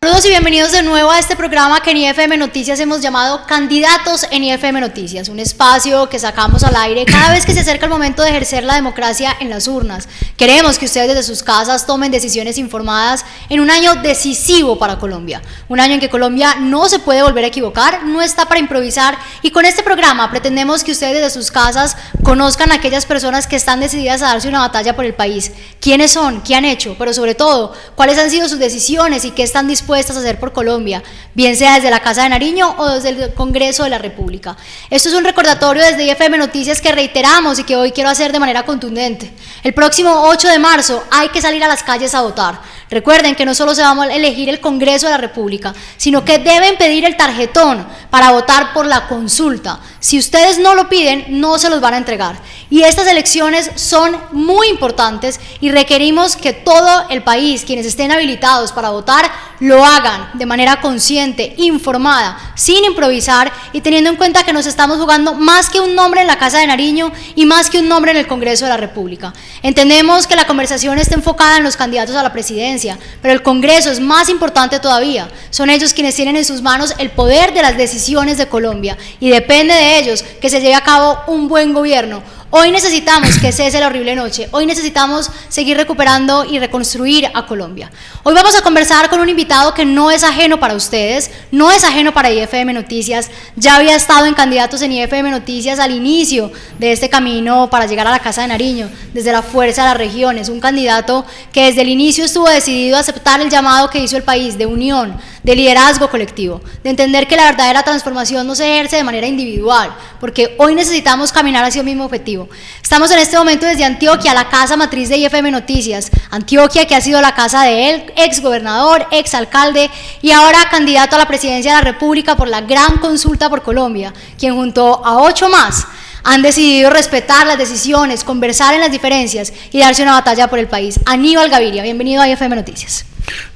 Saludos y bienvenidos de nuevo a este programa que en IFM Noticias hemos llamado Candidatos en IFM Noticias, un espacio que sacamos al aire cada vez que se acerca el momento de ejercer la democracia en las urnas. Queremos que ustedes desde sus casas tomen decisiones informadas en un año decisivo para Colombia, un año en que Colombia no se puede volver a equivocar, no está para improvisar, y con este programa pretendemos que ustedes desde sus casas conozcan a aquellas personas que están decididas a darse una batalla por el país, quiénes son, qué han hecho, pero sobre todo, cuáles han sido sus decisiones y qué están dispuestas a hacer por Colombia, bien sea desde la Casa de Nariño o desde el Congreso de la República. Esto es un recordatorio desde IFM Noticias que reiteramos y que hoy quiero hacer de manera contundente. El próximo 8 de marzo hay que salir a las calles a votar. Recuerden que no solo se va a elegir el Congreso de la República, sino que deben pedir el tarjetón para votar por la consulta. Si ustedes no lo piden, no se los van a entregar. Y estas elecciones son muy importantes y requerimos que todo el país, quienes estén habilitados para votar, lo hagan de manera consciente, informada, sin improvisar y teniendo en cuenta que nos estamos jugando más que un nombre en la Casa de Nariño y más que un nombre en el Congreso de la República. Entendemos que la conversación está enfocada en los candidatos a la presidencia, pero el Congreso es más importante todavía. Son ellos quienes tienen en sus manos el poder de las decisiones de Colombia y depende de ellos que se lleve a cabo un buen gobierno. Hoy necesitamos que cese la horrible noche, hoy necesitamos seguir recuperando y reconstruir a Colombia. Hoy vamos a conversar con un invitado que no es ajeno para ustedes, no es ajeno para IFM Noticias, ya había estado en Candidatos en IFM Noticias al inicio de este camino para llegar a la Casa de Nariño, desde la fuerza de las regiones, un candidato que desde el inicio estuvo decidido a aceptar el llamado que hizo el país de unión, de liderazgo colectivo, de entender que la verdadera transformación no se ejerce de manera individual, porque hoy necesitamos caminar hacia el mismo objetivo. Estamos en este momento desde Antioquia, la casa matriz de IFM Noticias, Antioquia que ha sido la casa de él, ex gobernador, ex alcalde y ahora candidato a la presidencia de la República por la gran consulta por Colombia, quien junto a 8 más han decidido respetar las decisiones, conversar en las diferencias y darse una batalla por el país. Aníbal Gaviria, bienvenido a IFM Noticias.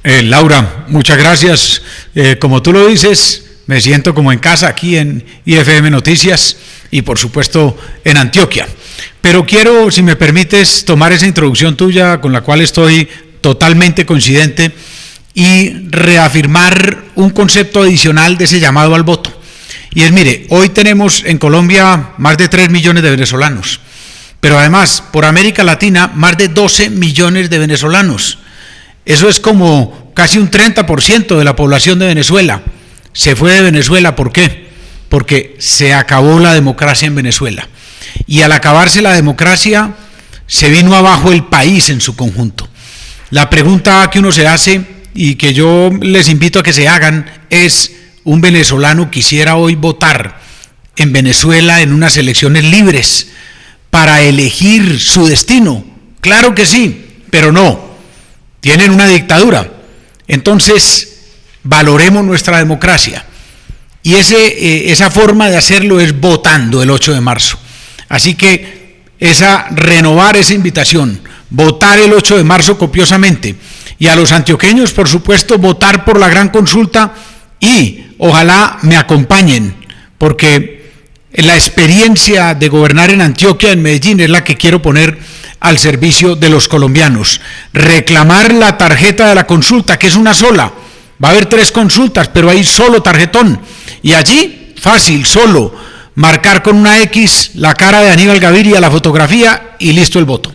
Laura, muchas gracias. Como tú lo dices, me siento como en casa aquí en IFM Noticias y por supuesto en Antioquia. Pero quiero, si me permites, tomar esa introducción tuya con la cual estoy totalmente coincidente y reafirmar un concepto adicional de ese llamado al voto. Y es, mire, hoy tenemos en Colombia más de 3 millones de venezolanos, pero además por América Latina más de 12 millones de venezolanos. Eso es como casi un 30% de la población de Venezuela. Se fue de Venezuela, ¿por qué? Porque se acabó la democracia en Venezuela. Y al acabarse la democracia, se vino abajo el país en su conjunto. La pregunta que uno se hace, y que yo les invito a que se hagan, es: ¿un venezolano quisiera hoy votar en Venezuela en unas elecciones libres para elegir su destino? Claro que sí, pero no. Tienen una dictadura. Entonces, valoremos nuestra democracia. Y esa forma de hacerlo es votando el 8 de marzo. Así que renovar esa invitación, votar el 8 de marzo copiosamente. Y a los antioqueños, por supuesto, votar por la gran consulta y ojalá me acompañen, porque la experiencia de gobernar en Antioquia, en Medellín, es la que quiero poner al servicio de los colombianos. Reclamar la tarjeta de la consulta, que es una sola. Va a haber 3 consultas, pero hay solo tarjetón. Y allí, fácil, solo, marcar con una X la cara de Aníbal Gaviria, la fotografía y listo el voto.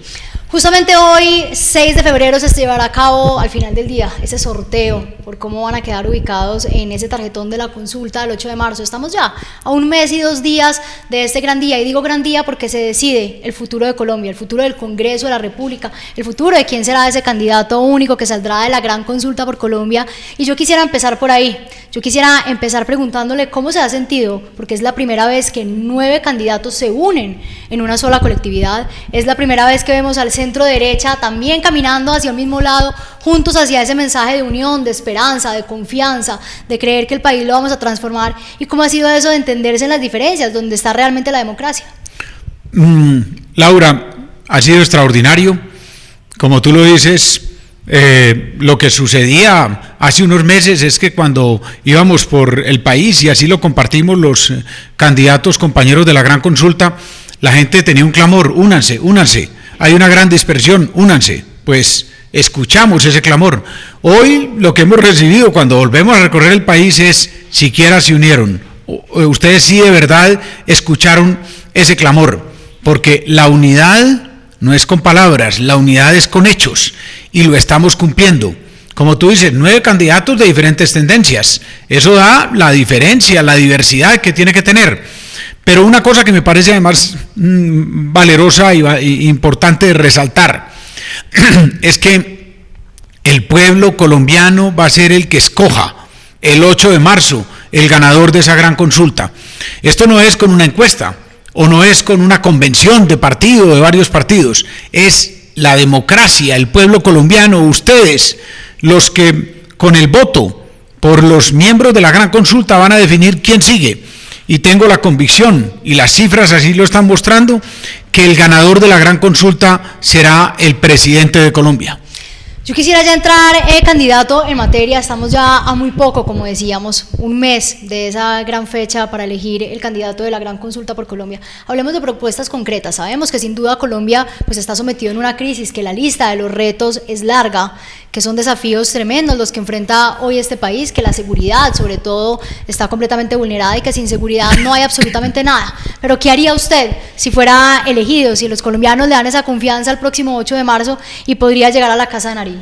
Justamente hoy, 6 de febrero, se llevará a cabo al final del día ese sorteo por cómo van a quedar ubicados en ese tarjetón de la consulta del 8 de marzo. Estamos ya a 1 mes y 2 días de este gran día, y digo gran día porque se decide el futuro de Colombia, el futuro del Congreso de la República, el futuro de quién será ese candidato único que saldrá de la gran consulta por Colombia. Y yo quisiera empezar por ahí, yo quisiera empezar preguntándole cómo se ha sentido, porque es la primera vez que 9 candidatos se unen en una sola colectividad, es la primera vez que vemos al centro derecha también caminando hacia el mismo lado, juntos hacia ese mensaje de unión, de esperanza, de confianza, de creer que el país lo vamos a transformar. ¿Y cómo ha sido eso de entenderse en las diferencias, donde está realmente la democracia? Laura, ha sido extraordinario. Como tú lo dices, lo que sucedía hace unos meses es que cuando íbamos por el país, y así lo compartimos los candidatos, compañeros de la gran consulta, la gente tenía un clamor: únanse, únanse. Hay una gran dispersión, únanse. Pues escuchamos ese clamor. Hoy lo que hemos recibido cuando volvemos a recorrer el país es: siquiera se unieron. Ustedes sí de verdad escucharon ese clamor, porque la unidad no es con palabras, la unidad es con hechos, y lo estamos cumpliendo. Como tú dices, 9 candidatos de diferentes tendencias. Eso da la diferencia, la diversidad que tiene que tener. Pero una cosa que me parece además valerosa y importante de resaltar es que el pueblo colombiano va a ser el que escoja el 8 de marzo el ganador de esa gran consulta. Esto no es con una encuesta o no es con una convención de partido, de varios partidos. Es la democracia, el pueblo colombiano, ustedes, los que con el voto por los miembros de la gran consulta van a definir quién sigue. Y tengo la convicción, y las cifras así lo están mostrando, que el ganador de la gran consulta será el presidente de Colombia. Yo quisiera ya entrar, candidato, en materia. Estamos ya a muy poco, como decíamos, un mes de esa gran fecha para elegir el candidato de la gran consulta por Colombia. Hablemos de propuestas concretas. Sabemos que sin duda Colombia pues está sometido en una crisis, que la lista de los retos es larga, que son desafíos tremendos los que enfrenta hoy este país, que la seguridad sobre todo está completamente vulnerada y que sin seguridad no hay absolutamente nada. Pero ¿qué haría usted si fuera elegido, si los colombianos le dan esa confianza el próximo 8 de marzo y podría llegar a la Casa de Nariño?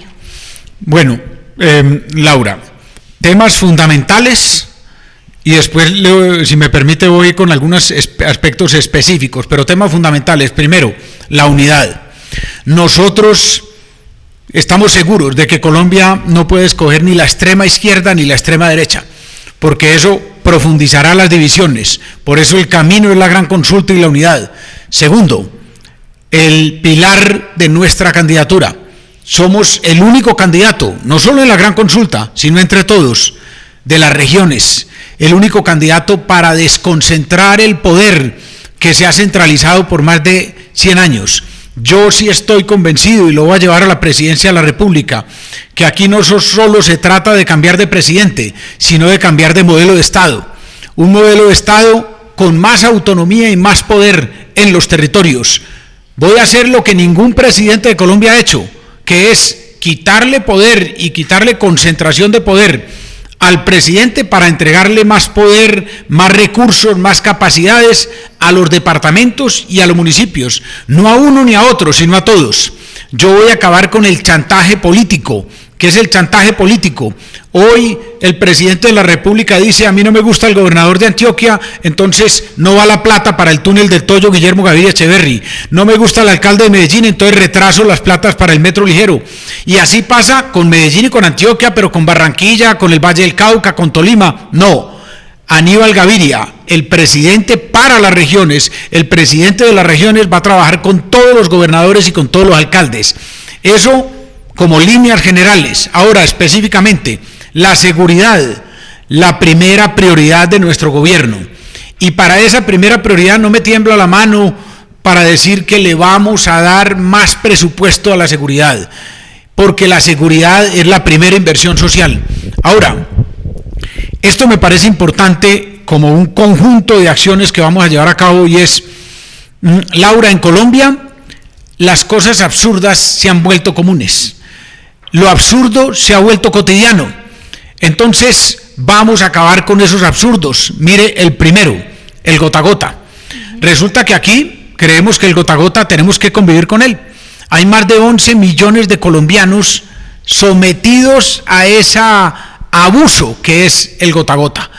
Bueno, Laura, temas fundamentales y después, si me permite, voy con algunos aspectos específicos, pero temas fundamentales. Primero, la unidad. Nosotros estamos seguros de que Colombia no puede escoger ni la extrema izquierda ni la extrema derecha, porque eso profundizará las divisiones. Por eso el camino es la gran consulta y la unidad. Segundo, el pilar de nuestra candidatura. Somos el único candidato, no solo en la gran consulta, sino entre todos, de las regiones, el único candidato para desconcentrar el poder que se ha centralizado por más de 100 años. Yo sí estoy convencido, y lo voy a llevar a la presidencia de la República, que aquí no solo se trata de cambiar de presidente, sino de cambiar de modelo de Estado. Un modelo de Estado con más autonomía y más poder en los territorios. Voy a hacer lo que ningún presidente de Colombia ha hecho, que es quitarle poder y quitarle concentración de poder al presidente para entregarle más poder, más recursos, más capacidades a los departamentos y a los municipios, no a uno ni a otro, sino a todos. Yo voy a acabar con el chantaje político. ¿Qué es el chantaje político? Hoy el presidente de la República dice: a mí no me gusta el gobernador de Antioquia, entonces no va la plata para el túnel del Toyo Guillermo Gaviria Echeverri. No me gusta el alcalde de Medellín, entonces retraso las platas para el metro ligero. Y así pasa con Medellín y con Antioquia, pero con Barranquilla, con el Valle del Cauca, con Tolima. No. Aníbal Gaviria, el presidente para las regiones, el presidente de las regiones va a trabajar con todos los gobernadores y con todos los alcaldes. Eso como líneas generales. Ahora, específicamente, la seguridad, la primera prioridad de nuestro gobierno. Y para esa primera prioridad no me tiembla la mano para decir que le vamos a dar más presupuesto a la seguridad, porque la seguridad es la primera inversión social. Ahora, esto me parece importante como un conjunto de acciones que vamos a llevar a cabo, y es, Laura, en Colombia las cosas absurdas se han vuelto comunes. Lo absurdo se ha vuelto cotidiano. Entonces vamos a acabar con esos absurdos. Mire, el primero, el gota a gota. Resulta que aquí creemos que el gota a gota tenemos que convivir con él. Hay más de 11 millones de colombianos sometidos a ese abuso que es el gota a gota.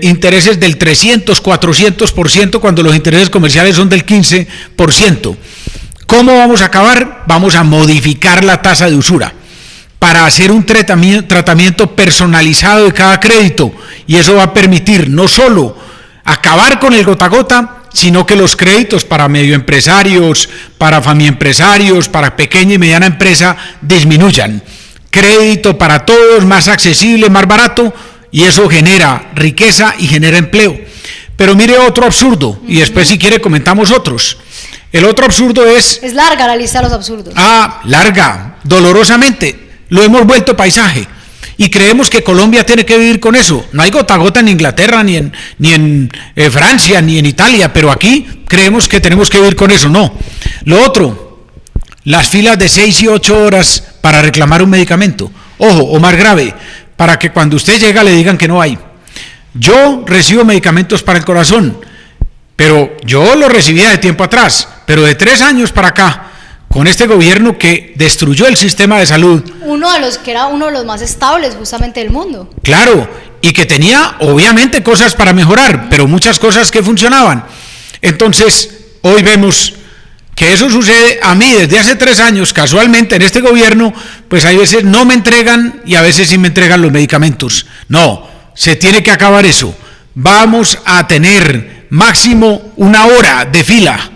Intereses del 300, 400%, cuando los intereses comerciales son del 15%. ¿Cómo vamos a acabar? Vamos a modificar la tasa de usura para hacer un tratamiento personalizado de cada crédito, y eso va a permitir no solo acabar con el gota a gota, sino que los créditos para medioempresarios, para famiempresarios, para pequeña y mediana empresa disminuyan. Crédito para todos, más accesible, más barato, y eso genera riqueza y genera empleo. Pero mire otro absurdo, y después si quiere comentamos otros. El otro absurdo es... Es larga la lista de los absurdos. Larga, dolorosamente. Lo hemos vuelto paisaje. Y creemos que Colombia tiene que vivir con eso. No hay gota a gota en Inglaterra, ni en Francia, ni en Italia, pero aquí creemos que tenemos que vivir con eso. No. Lo otro, las filas de 6 y 8 horas para reclamar un medicamento. Ojo, o más grave, para que cuando usted llega le digan que no hay. Yo recibo medicamentos para el corazón, pero yo lo recibía de tiempo atrás, pero de 3 años para acá, con este gobierno que destruyó el sistema de salud. Uno de los que era uno de los más estables justamente del mundo. Claro, y que tenía obviamente cosas para mejorar, pero muchas cosas que funcionaban. Entonces, hoy vemos que eso sucede a mí desde hace 3 años, casualmente en este gobierno, pues hay veces no me entregan y a veces sí me entregan los medicamentos. No, se tiene que acabar eso. Vamos a tener máximo 1 hora de fila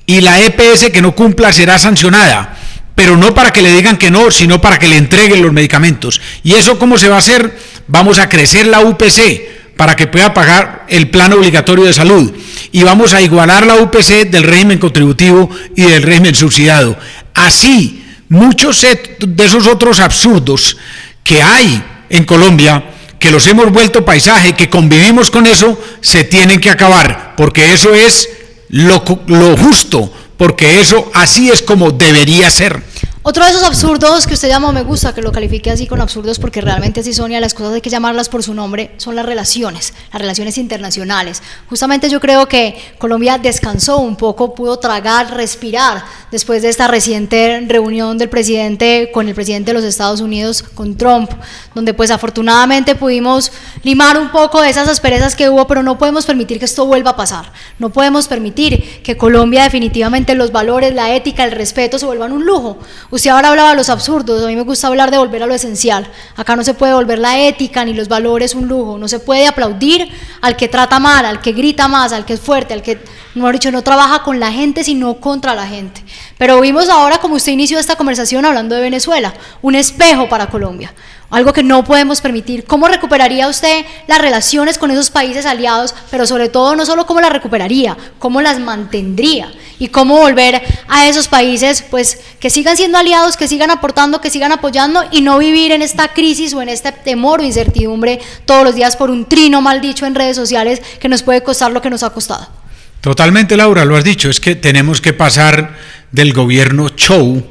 y la EPS que no cumpla será sancionada, pero no para que le digan que no, sino para que le entreguen los medicamentos. ¿Y eso cómo se va a hacer? Vamos a crecer la UPC para que pueda pagar el plan obligatorio de salud y vamos a igualar la UPC del régimen contributivo y del régimen subsidiado. Así, muchos de esos otros absurdos que hay en Colombia, que los hemos vuelto paisaje, que convivimos con eso, se tienen que acabar, porque eso es lo justo, porque eso así es como debería ser. Otro de esos absurdos que usted llama, me gusta que lo califique así con absurdos porque realmente así son y a las cosas hay que llamarlas por su nombre, son las relaciones internacionales. Justamente yo creo que Colombia descansó un poco, pudo tragar, respirar después de esta reciente reunión del presidente con el presidente de los Estados Unidos, con Trump, donde pues afortunadamente pudimos limar un poco de esas asperezas que hubo, pero no podemos permitir que esto vuelva a pasar. No podemos permitir que Colombia definitivamente los valores, la ética, el respeto se vuelvan un lujo. Usted ahora hablaba de los absurdos, a mí me gusta hablar de volver a lo esencial. Acá no se puede volver la ética ni los valores un lujo, no se puede aplaudir al que trata mal, al que grita más, al que es fuerte, al que, mejor dicho, no trabaja con la gente sino contra la gente. Pero vimos ahora, como usted inició esta conversación hablando de Venezuela, un espejo para Colombia, algo que no podemos permitir. ¿Cómo recuperaría usted las relaciones con esos países aliados? Pero sobre todo, no solo cómo las recuperaría, cómo las mantendría y cómo volver a esos países pues que sigan siendo aliados, que sigan aportando, que sigan apoyando y no vivir en esta crisis o en este temor o incertidumbre todos los días por un trino mal dicho en redes sociales que nos puede costar lo que nos ha costado. Totalmente, Laura, lo has dicho, es que tenemos que pasar del gobierno show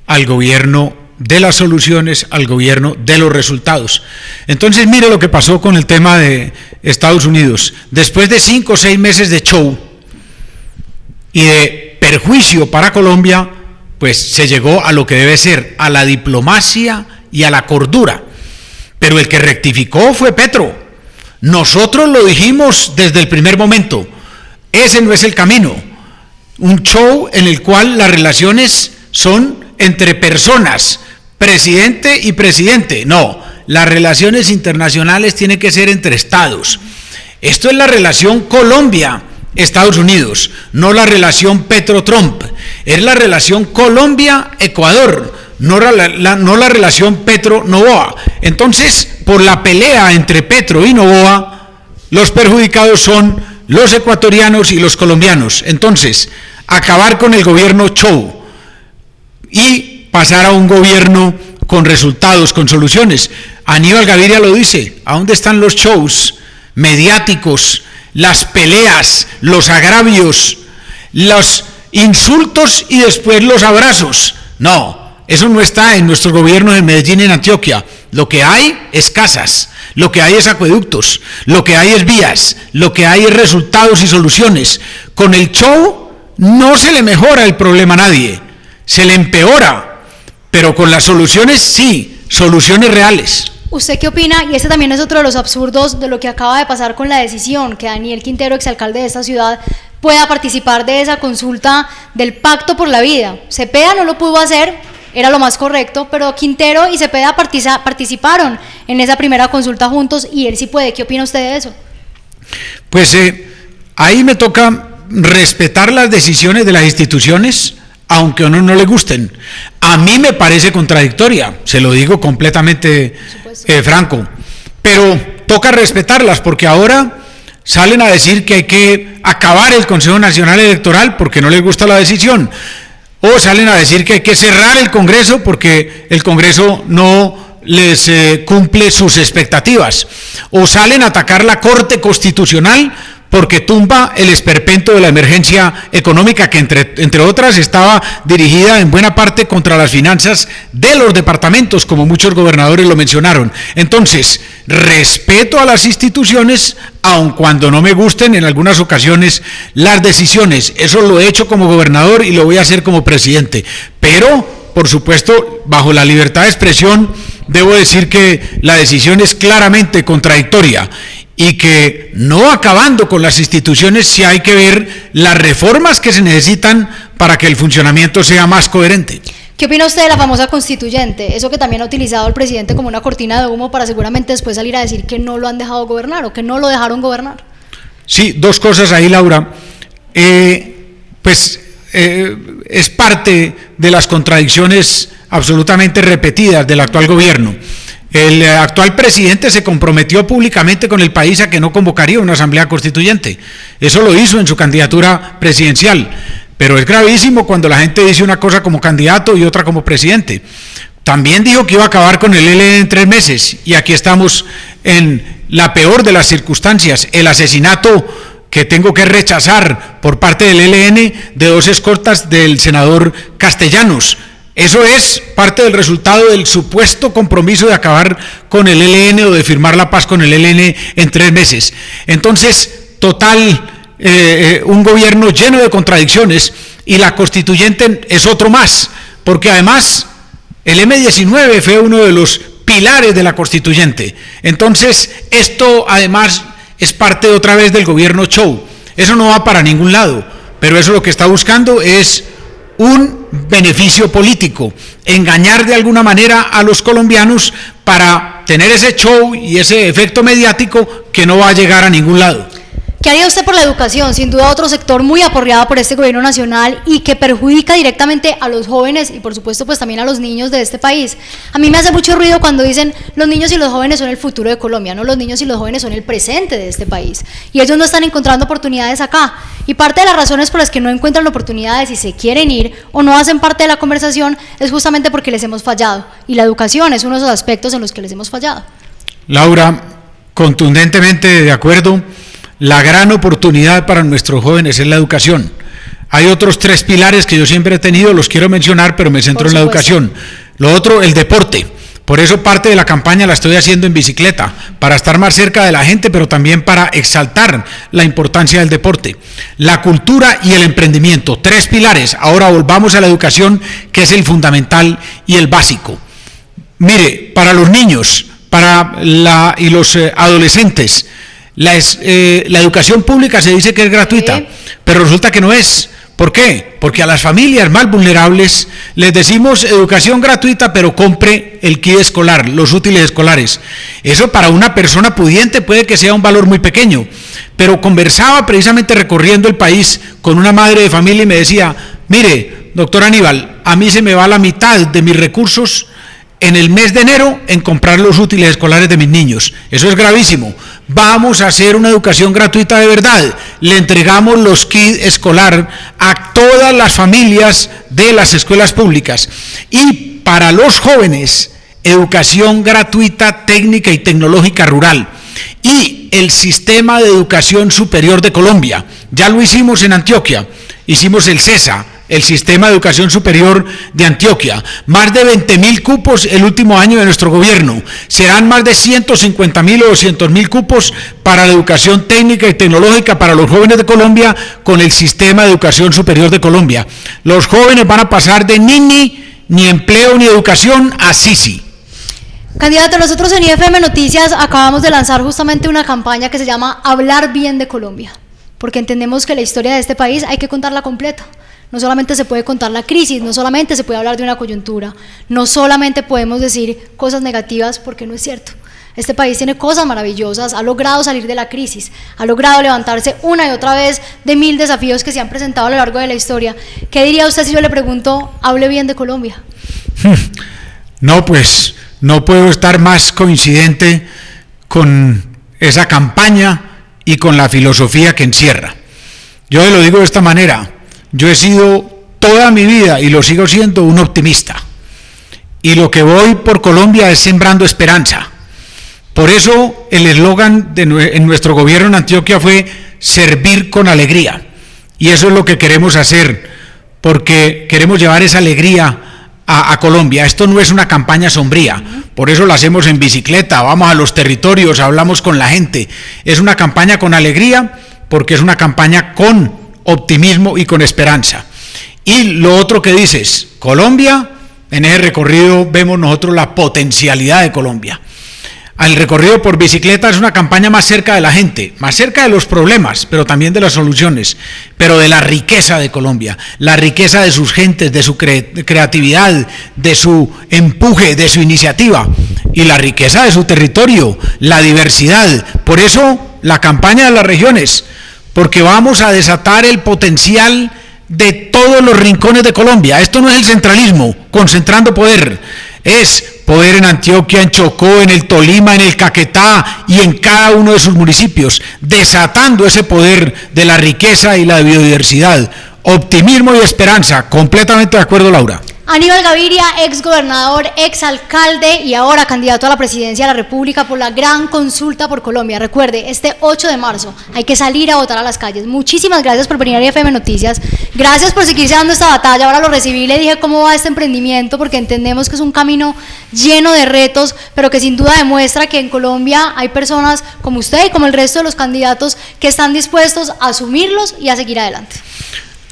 al gobierno de las soluciones, al gobierno de los resultados. Entonces, mire lo que pasó con el tema de Estados Unidos. Después de 5 o 6 meses de show y de perjuicio para Colombia, pues se llegó a lo que debe ser, a la diplomacia y a la cordura. Pero el que rectificó fue Petro. Nosotros lo dijimos desde el primer momento. Ese no es el camino. Un show en el cual las relaciones son entre personas, presidente y presidente. No, las relaciones internacionales tienen que ser entre estados. Esto es la relación Colombia-Estados Unidos, no la relación Petro-Trump. Es la relación Colombia-Ecuador, no la relación Petro-Noboa. Entonces, por la pelea entre Petro y Noboa, los perjudicados son los ecuatorianos y los colombianos. Entonces, acabar con el gobierno show y pasar a un gobierno con resultados, con soluciones. Aníbal Gaviria lo dice, ¿a dónde están los shows mediáticos, las peleas, los agravios, los insultos y después los abrazos? No, eso no está en nuestros gobiernos de Medellín y en Antioquia. Lo que hay es casas, lo que hay es acueductos, lo que hay es vías, lo que hay es resultados y soluciones. Con el show no se le mejora el problema a nadie, se le empeora, pero con las soluciones sí, soluciones reales. ¿Usted qué opina? Y este también es otro de los absurdos de lo que acaba de pasar con la decisión que Daniel Quintero, exalcalde de esta ciudad, pueda participar de esa consulta del Pacto por la Vida. Cepeda no lo pudo hacer, era lo más correcto, pero Quintero y Cepeda participaron en esa primera consulta juntos y él sí puede. ¿Qué opina usted de eso? Pues ahí me toca respetar las decisiones de las instituciones, aunque a uno no le gusten. A mí me parece contradictoria, se lo digo completamente franco, pero toca respetarlas porque ahora salen a decir que hay que acabar el Consejo Nacional Electoral porque no les gusta la decisión, o salen a decir que hay que cerrar el Congreso porque el Congreso no les cumple sus expectativas, o salen a atacar la Corte Constitucional porque tumba el esperpento de la emergencia económica que entre otras estaba dirigida en buena parte contra las finanzas de los departamentos, como muchos gobernadores lo mencionaron. Entonces, respeto a las instituciones, aun cuando no me gusten en algunas ocasiones las decisiones. Eso lo he hecho como gobernador y lo voy a hacer como presidente. Pero, por supuesto, bajo la libertad de expresión, debo decir que la decisión es claramente contradictoria y que no acabando con las instituciones, sí hay que ver las reformas que se necesitan para que el funcionamiento sea más coherente. ¿Qué opina usted de la famosa constituyente? Eso que también ha utilizado el presidente como una cortina de humo para seguramente después salir a decir que no lo han dejado gobernar o que no lo dejaron gobernar. Sí, dos cosas ahí, Laura. Es parte de las contradicciones absolutamente repetidas del actual gobierno. El actual presidente se comprometió públicamente con el país a que no convocaría una asamblea constituyente. Eso lo hizo en su candidatura presidencial. Pero es gravísimo cuando la gente dice una cosa como candidato y otra como presidente. También dijo que iba a acabar con el ELN en 3 meses, y aquí estamos en la peor de las circunstancias, el asesinato que tengo que rechazar por parte del ELN de 2 escoltas del senador Castellanos. Eso es parte del resultado del supuesto compromiso de acabar con el ELN o de firmar la paz con el ELN en 3 meses. Entonces, un gobierno lleno de contradicciones, y la constituyente es otro más, porque además el M-19 fue uno de los pilares de la constituyente. Entonces, esto además es parte otra vez del gobierno show. Eso no va para ningún lado, pero eso lo que está buscando es un beneficio político, engañar de alguna manera a los colombianos para tener ese show y ese efecto mediático que no va a llegar a ningún lado. ¿Qué haría usted por la educación? Sin duda otro sector muy aporreado por este gobierno nacional y que perjudica directamente a los jóvenes y por supuesto pues también a los niños de este país. A mí me hace mucho ruido cuando dicen los niños y los jóvenes son el futuro de Colombia. No, los niños y los jóvenes son el presente de este país y ellos no están encontrando oportunidades acá, y parte de las razones por las que no encuentran oportunidades y se quieren ir o no hacen parte de la conversación es justamente porque les hemos fallado, y la educación es uno de esos aspectos en los que les hemos fallado. Laura, contundentemente de acuerdo. La gran oportunidad para nuestros jóvenes es la educación. Hay otros 3 pilares que yo siempre he tenido, los quiero mencionar, pero me centro en la educación. Lo otro, el deporte. Por eso parte de la campaña la estoy haciendo en bicicleta, para estar más cerca de la gente, pero también para exaltar la importancia del deporte. La cultura y el emprendimiento, 3 pilares. Ahora volvamos a la educación, que es el fundamental y el básico. Mire, para los niños y los adolescentes, la educación pública se dice que es gratuita, pero resulta que no es. ¿Por qué? Porque a las familias más vulnerables les decimos educación gratuita, pero compre el kit escolar, los útiles escolares. Eso para una persona pudiente puede que sea un valor muy pequeño, pero conversaba precisamente recorriendo el país con una madre de familia y me decía: mire, doctor Aníbal, a mí se me va la mitad de mis recursos en el mes de enero en comprar los útiles escolares de mis niños. Eso es gravísimo. Vamos a hacer una educación gratuita de verdad. Le entregamos los kits escolar a todas las familias de las escuelas públicas. Y para los jóvenes, educación gratuita, técnica y tecnológica rural. Y el sistema de educación superior de Colombia. Ya lo hicimos en Antioquia. Hicimos el CESA, el Sistema de Educación Superior de Antioquia. Más de 20.000 cupos el último año de nuestro gobierno. Serán más de 150.000 o 200.000 cupos para la educación técnica y tecnológica para los jóvenes de Colombia con el Sistema de Educación Superior de Colombia. Los jóvenes van a pasar de ni empleo ni educación a Sisi. Candidato, nosotros en IFM Noticias acabamos de lanzar justamente una campaña que se llama Hablar Bien de Colombia, porque entendemos que la historia de este país hay que contarla completa. No solamente se puede contar la crisis, no solamente se puede hablar de una coyuntura, no solamente podemos decir cosas negativas, porque no es cierto. Este país tiene cosas maravillosas, ha logrado salir de la crisis, ha logrado levantarse una y otra vez de 1000 desafíos que se han presentado a lo largo de la historia. ¿Qué diría usted si yo le pregunto, hable bien de Colombia? No, pues no puedo estar más coincidente con esa campaña y con la filosofía que encierra. Yo lo digo de esta manera: yo he sido toda mi vida, y lo sigo siendo, un optimista. Y lo que voy por Colombia es sembrando esperanza. Por eso el eslogan en nuestro gobierno en Antioquia fue: servir con alegría. Y eso es lo que queremos hacer, porque queremos llevar esa alegría a Colombia. Esto no es una campaña sombría, por eso la hacemos en bicicleta, vamos a los territorios, hablamos con la gente. Es una campaña con alegría, porque es una campaña con optimismo y con esperanza. Y lo otro que dices, Colombia, en ese recorrido vemos nosotros la potencialidad de Colombia. El recorrido por bicicleta es una campaña más cerca de la gente, más cerca de los problemas, pero también de las soluciones, pero de la riqueza de Colombia, la riqueza de sus gentes, de su creatividad, de su empuje, de su iniciativa, y la riqueza de su territorio, la diversidad. Por eso la campaña de las regiones, porque vamos a desatar el potencial de todos los rincones de Colombia. Esto no es el centralismo, concentrando poder, es poder en Antioquia, en Chocó, en el Tolima, en el Caquetá y en cada uno de sus municipios, desatando ese poder de la riqueza y la biodiversidad. Optimismo y esperanza, completamente de acuerdo, Laura. Aníbal Gaviria, ex gobernador, ex alcalde y ahora candidato a la presidencia de la República por la gran consulta por Colombia. Recuerde, este 8 de marzo hay que salir a votar a las calles. Muchísimas gracias por venir a FM Noticias. Gracias por seguirse dando esta batalla. Ahora lo recibí y le dije cómo va este emprendimiento, porque entendemos que es un camino lleno de retos, pero que sin duda demuestra que en Colombia hay personas como usted y como el resto de los candidatos que están dispuestos a asumirlos y a seguir adelante.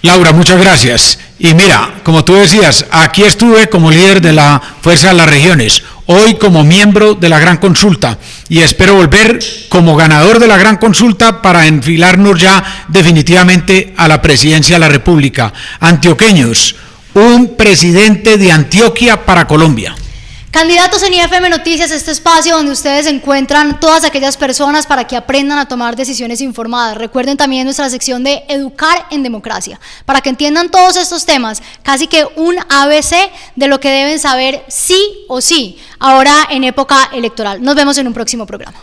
Laura, muchas gracias. Y mira, como tú decías, aquí estuve como líder de la Fuerza de las Regiones, hoy como miembro de la Gran Consulta, y espero volver como ganador de la Gran Consulta para enfilarnos ya definitivamente a la presidencia de la República. Antioqueños, un presidente de Antioquia para Colombia. Candidatos en IFM Noticias, este espacio donde ustedes encuentran todas aquellas personas para que aprendan a tomar decisiones informadas. Recuerden también nuestra sección de Educar en Democracia, para que entiendan todos estos temas, casi que un ABC de lo que deben saber sí o sí, ahora en época electoral. Nos vemos en un próximo programa.